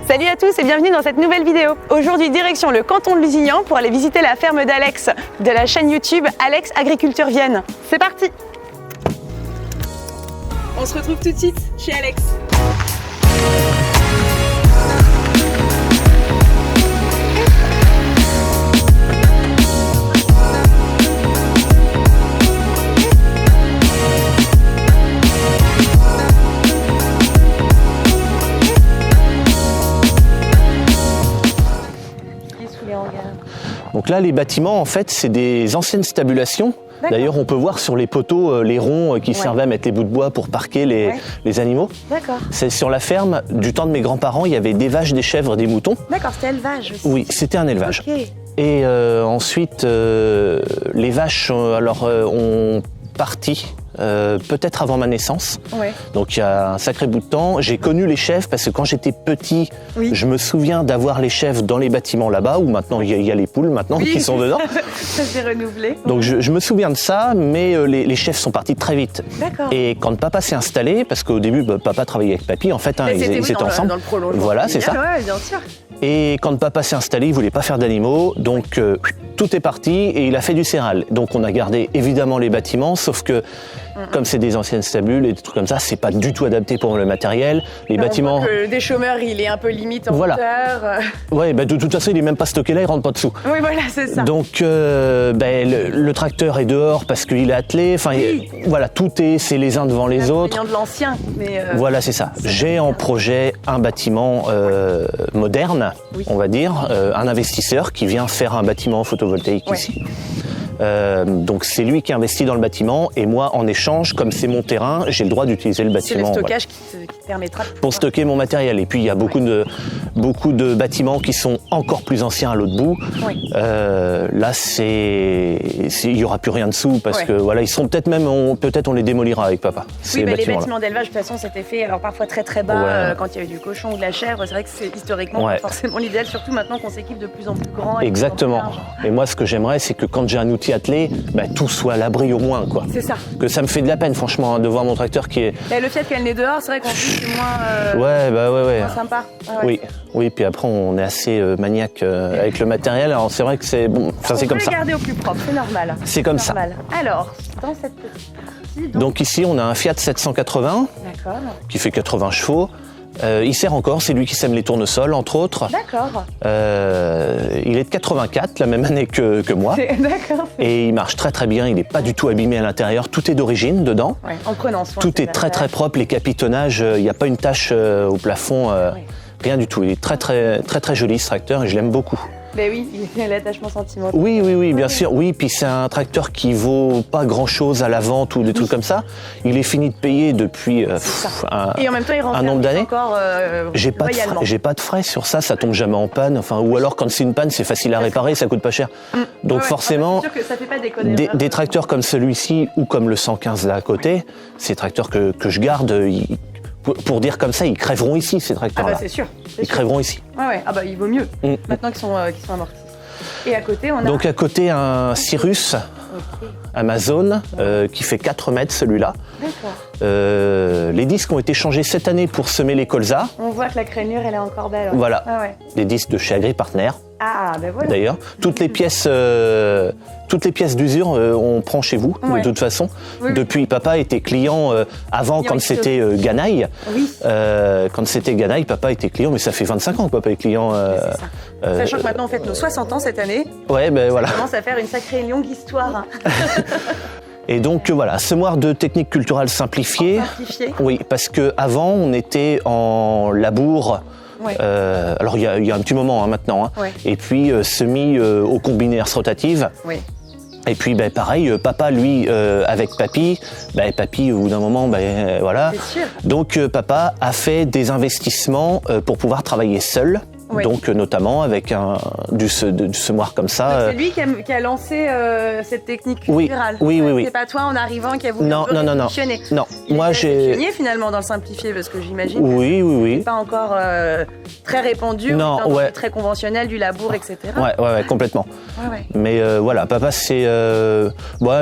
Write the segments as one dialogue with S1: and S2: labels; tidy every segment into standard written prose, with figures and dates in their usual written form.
S1: Salut à tous et bienvenue dans cette nouvelle vidéo. Aujourd'hui, direction le canton de Lusignan pour aller visiter la ferme d'Alex de la chaîne YouTube Alex Agriculture Vienne. C'est parti! On se retrouve tout de suite chez Alex.
S2: Donc là, les bâtiments, en fait, c'est des anciennes stabulations. D'ailleurs, on peut voir sur les poteaux les ronds qui servaient à mettre les bouts de bois pour parquer les animaux. D'accord. C'est sur la ferme du temps de mes grands-parents, il y avait des vaches, des chèvres, des moutons.
S1: D'accord, c'était élevage aussi.
S2: Oui, c'était un élevage.
S1: Okay.
S2: Et ensuite, les vaches ont parti peut-être avant ma naissance. Ouais. Donc il y a un sacré bout de temps. J'ai connu les chèvres parce que quand j'étais petit, je me souviens d'avoir les chèvres dans les bâtiments là-bas, où maintenant il y a les poules maintenant qui sont dedans.
S1: Ça s'est renouvelé.
S2: Donc je me souviens de ça, mais les chèvres sont partis très vite.
S1: D'accord.
S2: Et quand papa s'est installé, parce qu'au début papa travaillait avec papy, en fait, ils étaient ensemble.
S1: Dans le prolongement.
S2: Voilà, c'est ça.
S1: Ouais, bien sûr.
S2: Et quand papa s'est installé, il voulait pas faire d'animaux, donc tout est parti et il a fait du céral. Donc on a gardé évidemment les bâtiments, sauf que comme c'est des anciennes stabules et des trucs comme ça, c'est pas du tout adapté pour le matériel. Les bâtiments.
S1: On voit que des chômeurs, il est un peu limite en hauteur.
S2: Ouais, de toute façon, il est même pas stocké là, il rentre pas dessous.
S1: Oui, voilà, c'est ça.
S2: Donc le tracteur est dehors parce qu'il est attelé. Enfin, voilà, c'est les uns devant les autres.
S1: De l'ancien, mais
S2: voilà, c'est ça. J'ai en projet un bâtiment moderne, on va dire, un investisseur qui vient faire un bâtiment photovoltaïque ici. Donc c'est lui qui investit dans le bâtiment et moi en échange, comme c'est mon terrain, j'ai le droit d'utiliser le bâtiment.
S1: C'est le stockage qui te permettra
S2: pour stocker mon matériel. Et puis il y a beaucoup de bâtiments qui sont encore plus anciens à l'autre bout. Oui. Là il y aura plus rien dessous parce que voilà, ils sont peut-être on les démolira avec papa.
S1: Oui, les bâtiments d'élevage de toute façon c'était fait alors parfois très très bas quand il y avait du cochon ou de la chèvre. C'est vrai que c'est historiquement pas forcément l'idéal, surtout maintenant qu'on s'équipe de plus en plus grand.
S2: Exactement. Et moi ce que j'aimerais c'est que quand j'ai un outil attelé, tout soit à l'abri au moins, quoi.
S1: C'est ça.
S2: Que ça me fait de la peine, franchement, de voir mon tracteur qui est.
S1: Et le fait qu'elle n'est dehors, c'est vrai qu'en plus c'est moins.
S2: Moins
S1: sympa. Ah
S2: oui. Puis après on est assez maniaque avec le matériel. Alors c'est vrai que c'est bon. Ça c'est comme ça.
S1: On peut le garder au plus propre, c'est normal.
S2: C'est comme ça.
S1: Alors dans cette petite partie.
S2: Donc ici on a un Fiat 780. D'accord. Qui fait 80 chevaux. Il sert encore, c'est lui qui sème les tournesols, entre autres. D'accord. Il est de 84, la même année que moi. D'accord. Et il marche très très bien, il n'est pas du tout abîmé à l'intérieur. Tout est d'origine dedans. Ouais,
S1: en prenant soin.
S2: Tout est très très propre, les capitonnages, il n'y a pas une tache au plafond, rien du tout. Il est très très très très joli ce tracteur et je l'aime beaucoup.
S1: Ben oui, il y a l'attachement sentimental.
S2: Oui, bien sûr. Oui, puis c'est un tracteur qui vaut pas grand-chose à la vente ou des trucs comme ça. Il est fini de payer depuis
S1: et en même temps, il
S2: un nombre d'années. J'ai
S1: pas
S2: de frais sur ça tombe jamais en panne. Enfin, ou alors quand c'est une panne, c'est facile à réparer, ça coûte pas cher. Donc forcément,
S1: c'est sûr que ça fait pas déconner,
S2: des tracteurs comme celui-ci ou comme le 115 là à côté, ces tracteurs que je garde. Pour dire comme ça, ils crèveront ici, ces tracteurs-là.
S1: C'est sûr.
S2: Ils crèveront ici.
S1: Ouais. Ah il vaut mieux, maintenant qu'ils sont amortis. Et à côté, on a...
S2: Donc à côté, un Cirrus Amazon qui fait 4 mètres, celui-là. D'accord. Les disques ont été changés cette année pour semer les colzas.
S1: On voit que la crénure, elle est encore belle.
S2: Voilà. Des disques de chez Agri Partner.
S1: Ah, ben voilà.
S2: D'ailleurs, toutes les pièces d'usure, on prend chez vous, de toute façon. Oui. Depuis, papa était client avant, quand c'était Ganaille. Oui. Quand c'était Ganaille, papa était client, mais ça fait 25 ans que papa est client.
S1: C'est ça. Sachant que maintenant, on fête nos 60 ans cette année.
S2: Ouais, voilà.
S1: Ça commence à faire une sacrée longue histoire.
S2: Et donc voilà, semoir de technique culturelle simplifiée. Oui, parce qu'avant, on était en labour. Ouais. Alors il y a un petit moment maintenant, et puis semi au combiné herse rotative. Oui. Et puis pareil, papa lui avec papy, papy au bout d'un moment, voilà. Donc papa a fait des investissements pour pouvoir travailler seul.
S1: Oui.
S2: Donc notamment avec du semoir comme ça.
S1: C'est lui qui a lancé cette technique culturale.
S2: Oui.
S1: C'est pas toi en arrivant qui a voulu
S2: non.
S1: Non.
S2: Moi j'ai
S1: pionnier finalement dans le simplifié parce que j'imagine.
S2: Oui.
S1: C'est pas encore très répandu.
S2: Non,
S1: très conventionnel du labour, etc.
S2: Ouais, complètement.
S1: Ouais.
S2: Mais voilà, papa c'est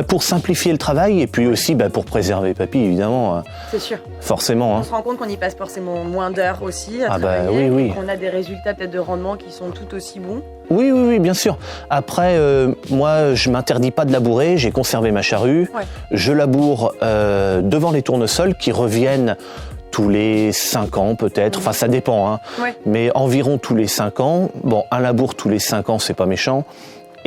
S2: pour simplifier le travail et puis aussi pour préserver papy évidemment.
S1: C'est sûr.
S2: Forcément.
S1: On se rend compte qu'on y passe forcément moins d'heures aussi à
S2: travailler.
S1: Oui. On a des résultats peut-être de rendement qui sont tout aussi bons.
S2: Oui, bien sûr. Après, moi, je m'interdis pas de labourer. J'ai conservé ma charrue. Ouais. Je laboure devant les tournesols qui reviennent tous les 5 ans peut-être. Enfin, ça dépend. Hein.
S1: Ouais.
S2: Mais environ tous les 5 ans. Bon, un labour tous les 5 ans, c'est pas méchant.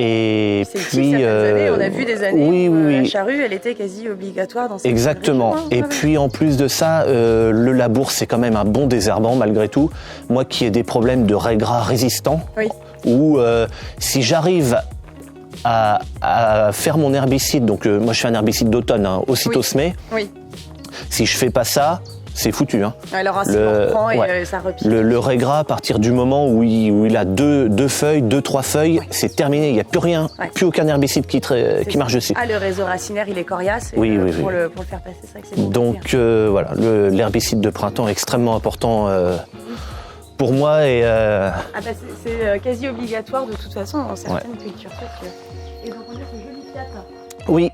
S2: Et puis,
S1: on a vu des années où
S2: oui.
S1: la charrue, elle était quasi obligatoire dans cette
S2: Exactement.
S1: région, hein.
S2: Et puis en plus de ça, le labour, c'est quand même un bon désherbant malgré tout. Moi qui ai des problèmes de raies gras résistants, où si j'arrive à faire mon herbicide, donc moi je fais un herbicide d'automne, aussitôt semé, si je fais pas ça, c'est foutu. Hein.
S1: Alors un reprend et ça repile.
S2: Le ray gras, à partir du moment où il a 2 feuilles, 2-3 feuilles, c'est terminé. Il n'y a plus rien, plus aucun herbicide qui marche dessus.
S1: Ah, le réseau racinaire, il est coriace.
S2: Oui.
S1: Pour le faire passer, c'est vrai que c'est bon.
S2: Donc voilà, l'herbicide de printemps est extrêmement important pour moi. Et,
S1: c'est quasi obligatoire de toute façon dans certaines cultures. Et donc on a ce joli Fiat.
S2: Oui.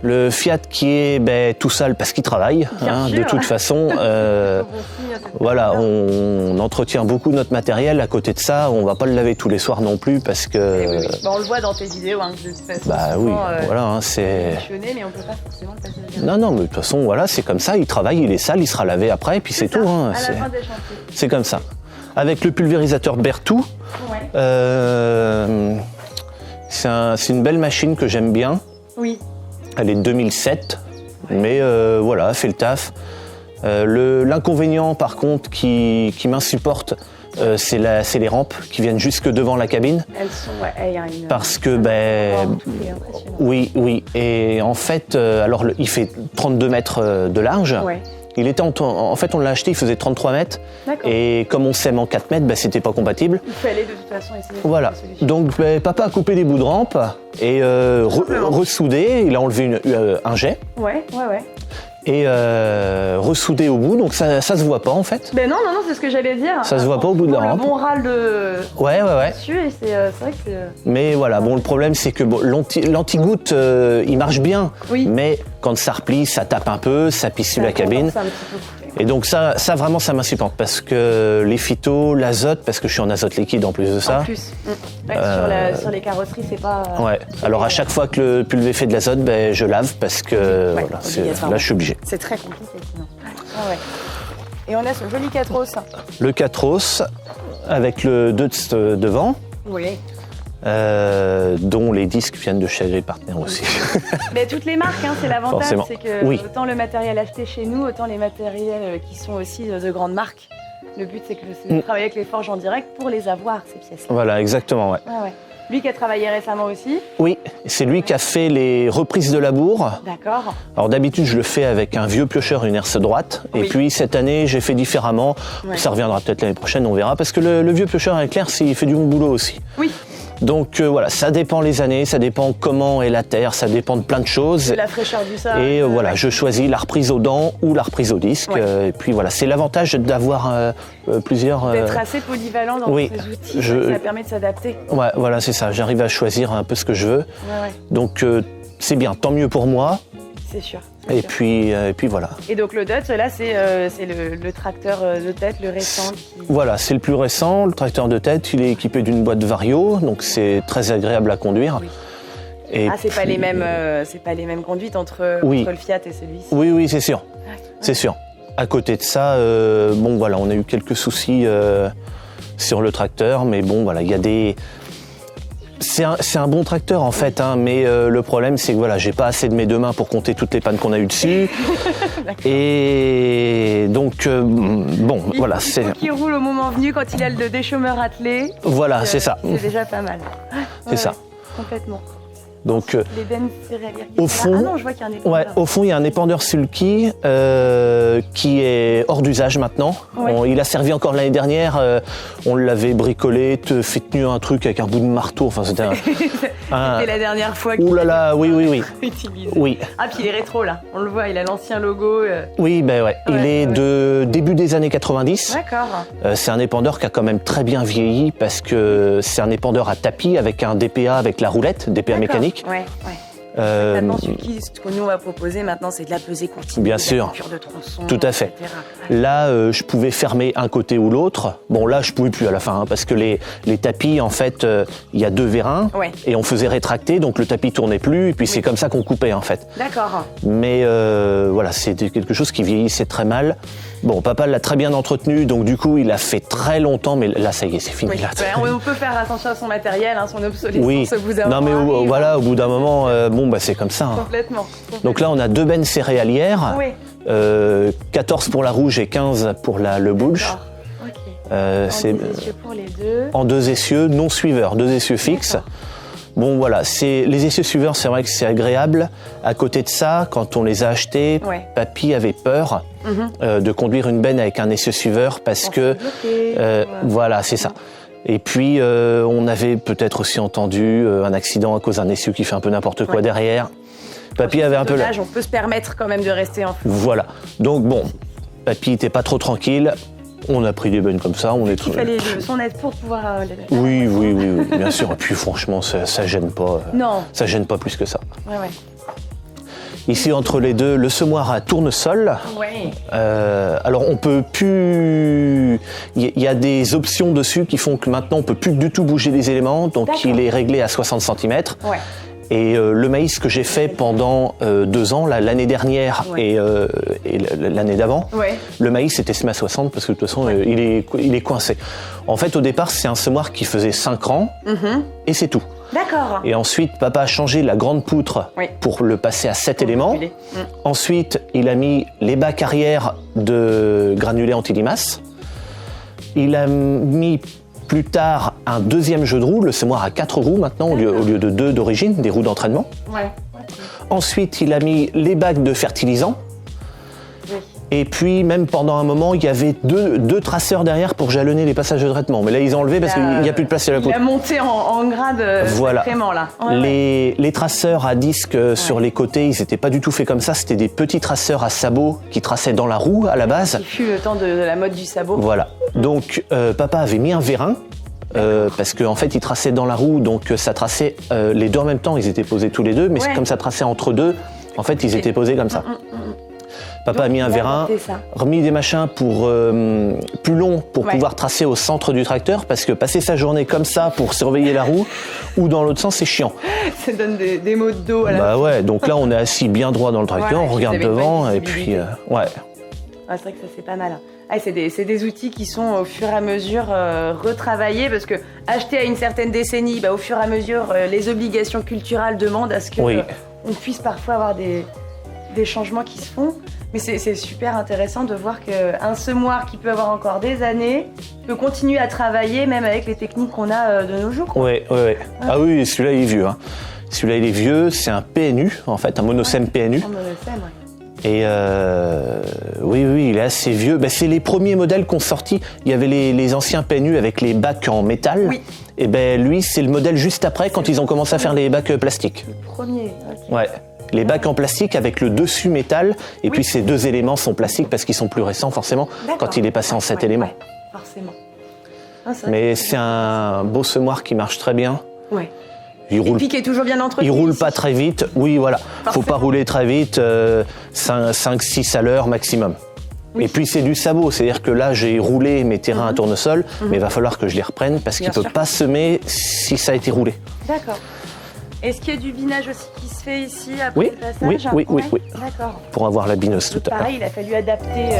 S2: Le Fiat qui est tout sale parce qu'il travaille, de toute façon. Voilà, on entretient beaucoup notre matériel. À côté de ça, on va pas le laver tous les soirs non plus parce que.
S1: Oui. On le voit dans tes vidéos, de toute façon.
S2: Voilà, c'est.
S1: Mais on peut pas forcément le passer.
S2: Non, mais de toute façon, voilà, c'est comme ça. Il travaille, il est sale, il sera lavé après, et puis c'est tout.
S1: À la fin des chantiers.
S2: C'est comme ça. Avec le pulvérisateur Berthoud, c'est une belle machine que j'aime bien.
S1: Oui.
S2: Elle est de 2007, mais voilà, elle fait le taf. L'inconvénient, par contre, qui m'insupporte, c'est les rampes qui viennent jusque devant la cabine.
S1: Elles sont, il y a une...
S2: Parce que, oui. Et en fait, alors il fait 32 mètres de large.
S1: Ouais.
S2: Il était en fait, on l'a acheté, il faisait 33 mètres.
S1: D'accord.
S2: Et comme on sème en 4 mètres, c'était pas compatible.
S1: Il fallait de toute façon essayer.
S2: Voilà. Donc, papa a coupé des bouts de rampe et ressoudé. Il a enlevé un jet.
S1: Ouais.
S2: Et ressoudé au bout, donc ça se voit pas en fait.
S1: Non, c'est ce que j'allais dire.
S2: Ça se voit pas au bout de la rampe.
S1: Le bon râle de.
S2: Ouais.
S1: Dessus et c'est vrai que c'est.
S2: Mais voilà, le problème c'est que l'anti-goutte, il marche bien.
S1: Oui.
S2: Mais quand ça replie, ça tape un peu, ça pisse sur la cabine. Et donc ça vraiment ça m'insupporte parce que les phytos, l'azote, parce que je suis en azote liquide en plus de ça.
S1: En plus. Sur les carrosseries, c'est pas.
S2: Ouais. Alors à chaque fois que le pulvé fait de l'azote, je lave parce que là je suis obligé.
S1: C'est très compliqué sinon. Et on a ce joli Catros.
S2: Le Catros avec le Deutz devant.
S1: Oui.
S2: Dont les disques viennent de chez Agri Partner aussi.
S1: Mais toutes les marques, c'est l'avantage,
S2: forcément.
S1: C'est que autant le matériel acheté chez nous, autant les matériels qui sont aussi de grandes marques. Le but, c'est de travailler avec les forges en direct pour les avoir, ces pièces-là.
S2: Voilà, exactement, ouais.
S1: Lui qui a travaillé récemment aussi.
S2: Oui, c'est lui qui a fait les reprises de labour.
S1: D'accord.
S2: Alors d'habitude, je le fais avec un vieux piocheur, une herse droite. Et puis cette année, j'ai fait différemment. Ça reviendra peut-être l'année prochaine, on verra. Parce que le vieux piocheur avec l'herse, il fait du bon boulot aussi.
S1: Oui.
S2: Donc voilà, ça dépend les années, ça dépend comment est la terre, ça dépend de plein de choses.
S1: De la fraîcheur du sol.
S2: Et voilà, je choisis la reprise aux dents ou la reprise au disque. Et puis voilà, c'est l'avantage d'avoir plusieurs...
S1: D'être assez polyvalent dans ces outils, ça permet de s'adapter.
S2: Ouais, voilà, c'est ça, j'arrive à choisir un peu ce que je veux. Donc c'est bien, tant mieux pour moi.
S1: C'est sûr.
S2: Et puis voilà.
S1: Et donc le Deutz, là, c'est le tracteur de tête, le récent.
S2: Voilà, c'est le plus récent. Le tracteur de tête, il est équipé d'une boîte Vario, donc c'est très agréable à conduire.
S1: Oui.
S2: Et
S1: c'est pas les mêmes conduites entre le Fiat et celui-ci.
S2: Oui, c'est sûr. C'est sûr. À côté de ça, voilà, on a eu quelques soucis sur le tracteur, mais bon, voilà, il y a des... C'est un bon tracteur en fait, mais le problème c'est que voilà, j'ai pas assez de mes 2 mains pour compter toutes les pannes qu'on a eues dessus. Et donc voilà, c'est.
S1: Il faut qu'il roule au moment venu quand il a le déchômeur attelé.
S2: Voilà, c'est ça.
S1: C'est déjà pas mal.
S2: C'est ça.
S1: Complètement.
S2: Donc,
S1: les bennes céréalières.
S2: Au fond,
S1: ah non, je vois qu'il y a un épandeur.
S2: Ouais, au fond, il y a un épandeur sulky qui est hors d'usage maintenant. Ouais. Il a servi encore l'année dernière. On l'avait bricolé, fait tenir un truc avec un bout de marteau. Enfin, c'était
S1: c'était la dernière fois qu'il
S2: Ouh là là, oui.
S1: utilisé.
S2: Oui.
S1: Ah, puis il est rétro là. On le voit, il a l'ancien logo.
S2: Oui, ben ouais. Il est de début des années 90.
S1: D'accord.
S2: C'est un épandeur qui a quand même très bien vieilli parce que c'est un épandeur à tapis avec un DPA avec la roulette, DPA mécanique.
S1: Ouais. Maintenant, ce que nous on va proposer maintenant, c'est de la pesée continue.
S2: Bien sûr.
S1: La coupure de tronçons,
S2: tout à fait.
S1: etc.
S2: Là, je pouvais fermer un côté ou l'autre. Bon, là, je pouvais plus à la fin, parce que les tapis, en fait, il y a deux vérins, et on faisait rétracter, donc le tapis tournait plus, et puis c'est comme ça qu'on coupait, en fait.
S1: D'accord.
S2: Mais voilà, c'était quelque chose qui vieillissait très mal. Bon, papa l'a très bien entretenu, donc du coup, il a fait très longtemps, mais là, ça y est, c'est fini. Là.
S1: On peut faire attention à son matériel, son obsolescence au bout d'un moment.
S2: Non, mais voilà, au bout d'un moment, c'est comme ça.
S1: Complètement.
S2: Donc là, on a deux bennes céréalières, 14 pour la rouge et 15 pour le bulge.
S1: En deux essieux pour les deux.
S2: En deux essieux, non suiveurs, deux essieux fixes. Bon voilà, les essieux suiveurs, c'est vrai que c'est agréable. À côté de ça, quand on les a achetés, papy avait peur de conduire une benne avec un essieu suiveur parce que voilà, c'est ça. Et puis on avait peut-être aussi entendu un accident à cause d'un essieu qui fait un peu n'importe quoi derrière. Papy avait un peu
S1: on peut se permettre quand même de rester en France.
S2: Voilà. Donc bon, papy n'était pas trop tranquille. On a pris des bennes comme ça.
S1: Il fallait son aide pour pouvoir...
S2: Oui, bien sûr. Et puis franchement, ça gêne pas.
S1: Non.
S2: Ça gêne pas plus que ça.
S1: Ouais.
S2: Ici, entre les deux, le semoir à tournesol.
S1: Ouais.
S2: Alors, on peut plus... Il y a des options dessus qui font que maintenant, on peut plus du tout bouger les éléments. Donc, il est réglé à 60 cm. Ouais. Et le maïs que j'ai fait pendant 2 ans, l'année dernière et l'année d'avant, le maïs était semé à 60 parce que de toute façon, il est coincé. En fait, au départ, c'est un semoir qui faisait 5 rangs et c'est tout.
S1: D'accord.
S2: Et ensuite, papa a changé la grande poutre pour le passer à 7 éléments. Ensuite, il a mis les bacs arrière de granulés anti-limaces. Il a mis plus tard un deuxième jeu de roues, le semoir à 4 roues maintenant au lieu de 2 d'origine, des roues d'entraînement. Ensuite, il a mis les bacs de fertilisant. Et puis, même pendant un moment, il y avait deux traceurs derrière pour jalonner les passages de traitement. Mais là, ils ont enlevé parce qu'il n'y a plus de place à la poutre.
S1: Il a monté en grade sacrément, là.
S2: Les traceurs à disque sur les côtés, ils n'étaient pas du tout faits comme ça. C'était des petits traceurs à sabots qui traçaient dans la roue à la base.
S1: Il fut le temps de la mode du sabot.
S2: Voilà. Donc, papa avait mis un vérin. Parce qu'en fait, il traçait dans la roue, donc ça traçait les deux en même temps. Ils étaient posés tous les deux, mais comme ça traçait entre deux, en fait, ils étaient posés comme ça. Papa a mis un vérin, remis des machins plus longs pour pouvoir tracer au centre du tracteur, parce que passer sa journée comme ça pour surveiller la roue, ou dans l'autre sens, c'est chiant.
S1: Ça donne des maux de dos à la
S2: fin. Ouais, donc là, on est assis bien droit dans le tracteur, on regarde devant, et puis,
S1: c'est vrai que ça, c'est pas mal. C'est des outils qui sont au fur et à mesure retravaillés, parce que acheter à une certaine décennie, au fur et à mesure, les obligations culturelles demandent à ce qu'on puisse parfois avoir des changements qui se font. Mais c'est super intéressant de voir qu'un semoir qui peut avoir encore des années peut continuer à travailler même avec les techniques qu'on a de nos jours.
S2: Oui. Ah oui, celui-là il est vieux. Celui-là il est vieux, c'est un PNU en fait, un monocème PNU.
S1: Un monocème,
S2: Et oui, il est assez vieux. C'est les premiers modèles qu'on sorti. Il y avait les anciens PNU avec les bacs en métal. Oui. Et lui, c'est le modèle juste après quand ils ont commencé à faire les bacs plastiques.
S1: Le premier, ok.
S2: Ouais. Les bacs en plastique avec le dessus métal, et puis ces 2 éléments sont plastiques parce qu'ils sont plus récents forcément quand il est passé en 7 éléments.
S1: Forcément.
S2: Mais c'est un beau semoir qui marche très bien.
S1: Ouais. Et puis qui est toujours bien entretenu.
S2: Il roule pas très vite, oui voilà. Faut pas rouler très vite, 5-6 à l'heure maximum. Oui. Et puis c'est du sabot, c'est-à-dire que là j'ai roulé mes terrains à tournesol, mais il va falloir que je les reprenne parce qu'il ne peut pas semer si ça a été roulé.
S1: D'accord. Est-ce qu'il y a du binage aussi qui se fait ici après le passage?
S2: Oui.
S1: D'accord.
S2: Pour avoir la bineuse tout à l'heure.
S1: Pareil, il a fallu adapter.